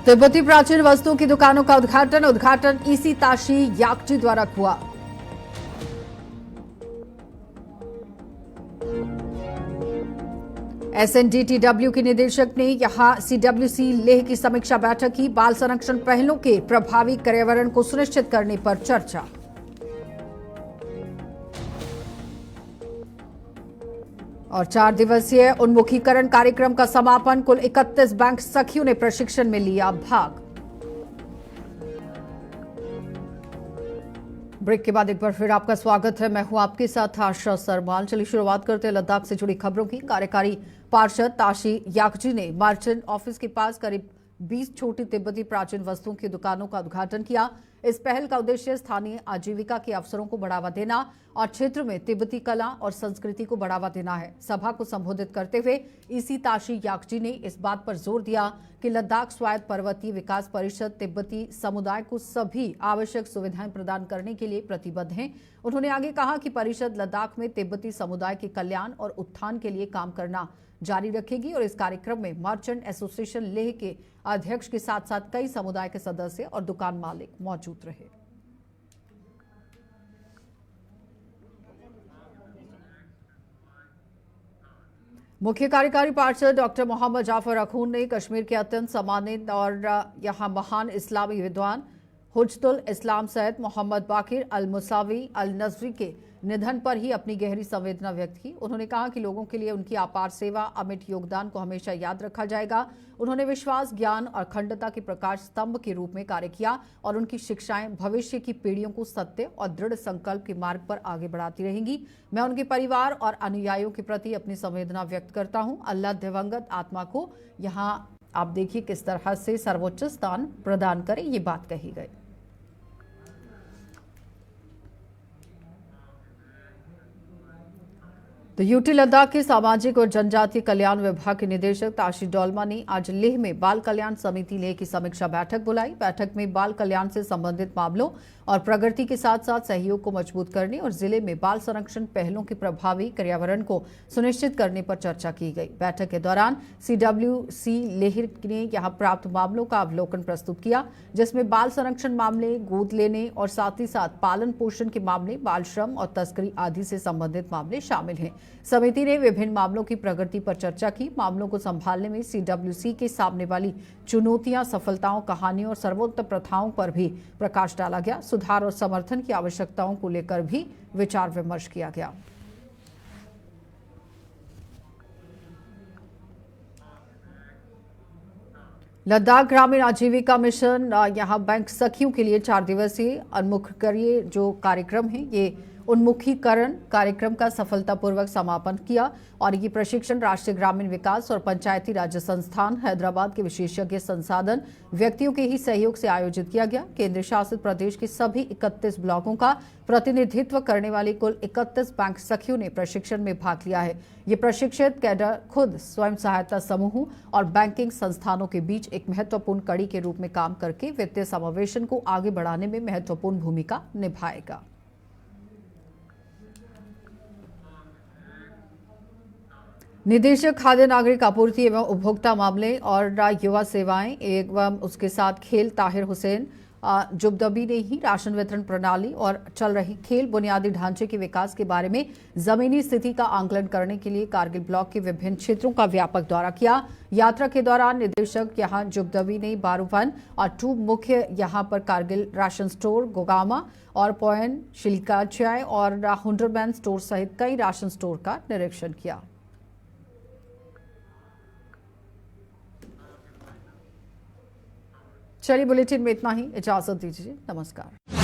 तिब्बती प्राचीन वस्तुओं की दुकानों का उद्घाटन ईसी ताशी याकची द्वारा हुआ। एसएनडीटीडब्ल्यू के निदेशक ने यहां सीडब्ल्यूसी लेह की समीक्षा बैठक की। बाल संरक्षण पहलों के प्रभावी पर्यावरण को सुनिश्चित करने पर चर्चा। और 4 दिवसीय उन्मुखीकरण कार्यक्रम का समापन। कुल 31 बैंक सखियों ने प्रशिक्षण में लिया भाग। ब्रेक के बाद एक बार फिर आपका स्वागत है। मैं हूं आपके साथ आशा सरमाल। चलिए शुरुआत करते हैं लद्दाख से जुड़ी खबरों की। कार्यकारी पार्षद ताशी याकची ने मर्चेंट ऑफिस के पास करीब 20 छोटी तिब्बती प्राचीन वस्तुओं की दुकानों का उद्घाटन किया। इस पहल का उद्देश्य स्थानीय आजीविका के अवसरों को बढ़ावा देना और क्षेत्र में तिब्बती कला और संस्कृति को बढ़ावा देना है। सभा को संबोधित करते हुए ईसी ताशी याकची ने इस बात पर जोर दिया कि लद्दाख स्वायत्त पर्वतीय विकास परिषद तिब्बती समुदाय को सभी आवश्यक सुविधाएं प्रदान करने के लिए प्रतिबद्ध है। उन्होंने आगे कहा कि परिषद लद्दाख में तिब्बती समुदाय के कल्याण और उत्थान के लिए काम करना जारी रखेगी और इस कार्यक्रम में मर्चेंट एसोसिएशन लेह के अध्यक्ष के साथ साथ कई समुदाय के सदस्य और दुकान मालिक मौजूद रहे। मुख्य कार्यकारी पार्षद डॉक्टर मोहम्मद जाफर अखून ने कश्मीर के अत्यंत सम्मानित और यहां महान इस्लामी विद्वान हुज्जतुल इस्लाम सैयद मोहम्मद बाकिर अल मुसावी अल नजरी के निधन पर ही अपनी गहरी संवेदना व्यक्त की। उन्होंने कहा कि लोगों के लिए उनकी अपार सेवा, अमिट योगदान को हमेशा याद रखा जाएगा। उन्होंने विश्वास, ज्ञान और अखंडता के प्रकाश स्तंभ के रूप में कार्य किया और उनकी शिक्षाएं भविष्य की पीढ़ियों को सत्य और दृढ़ संकल्प के मार्ग पर आगे बढ़ाती रहेंगी। मैं उनके परिवार और अनुयायियों के प्रति अपनी संवेदना व्यक्त करता हूं। अल्लाह दिवंगत आत्मा को यहाँ आप देखिए किस तरह से सर्वोच्च स्थान प्रदान करे, ये बात कही गई। तो यूटी लद्दाख के सामाजिक और जनजातीय कल्याण विभाग के निदेशक ताशी डोलमा ने आज लेह में बाल कल्याण समिति लेह की समीक्षा बैठक बुलाई। बैठक में बाल कल्याण से संबंधित मामलों और प्रगति के साथ साथ सहयोग को मजबूत करने और जिले में बाल संरक्षण पहलों के प्रभावी पर्यावरण को सुनिश्चित करने पर चर्चा की गई। बैठक के दौरान सीडब्ल्यूसी लेह ने यहां प्राप्त मामलों का अवलोकन प्रस्तुत किया, जिसमें बाल संरक्षण मामले, गोद लेने और साथ ही साथ पालन पोषण के मामले, बाल श्रम और तस्करी आदि से संबंधित मामले शामिल हैं। समिति ने विभिन्न मामलों की प्रगति पर चर्चा की। मामलों को संभालने में सीडब्ल्यूसी के सामने वाली चुनौतियां, सफलताओं, कहानियों और सर्वोत्तम प्रथाओं पर भी प्रकाश डाला गया। सुधार और समर्थन की आवश्यकताओं को लेकर भी विचार विमर्श किया गया। लद्दाख ग्रामीण आजीविका मिशन यहां बैंक सखियों के लिए 4 दिवसीय उन्मुखीकरण जो कार्यक्रम है, ये उन्मुखीकरण कार्यक्रम का सफलतापूर्वक समापन किया और ये प्रशिक्षण राष्ट्रीय ग्रामीण विकास और पंचायती राज संस्थान हैदराबाद के विशेषज्ञ संसाधन व्यक्तियों के ही सहयोग से आयोजित किया गया। केंद्र शासित प्रदेश के सभी 31 ब्लॉकों का प्रतिनिधित्व करने वाली कुल 31 बैंक सखियों ने प्रशिक्षण में भाग लिया है। ये प्रशिक्षित कैडर खुद स्वयं सहायता समूहों और बैंकिंग संस्थानों के बीच एक महत्वपूर्ण कड़ी के रूप में काम करके वित्तीय समावेशन को आगे बढ़ाने में महत्वपूर्ण भूमिका निभाएगा। निदेशक खाद्य नागरिक आपूर्ति एवं उपभोक्ता मामले और युवा सेवाएं एवं उसके साथ खेल ताहिर हुसैन जुबदबी ने ही राशन वितरण प्रणाली और चल रही खेल बुनियादी ढांचे के विकास के बारे में जमीनी स्थिति का आंकलन करने के लिए कारगिल ब्लॉक के विभिन्न क्षेत्रों का व्यापक दौरा किया। यात्रा के दौरान निदेशक यहां जुबदबी ने बारूवन और 2 मुख्य यहां पर कारगिल राशन स्टोर, गोगामा और पोयन, शिलिकाचाय और हुंडरमैन स्टोर सहित कई राशन स्टोर का निरीक्षण किया। चलिए बुलेटिन में इतना ही, इजाजत दीजिए, नमस्कार।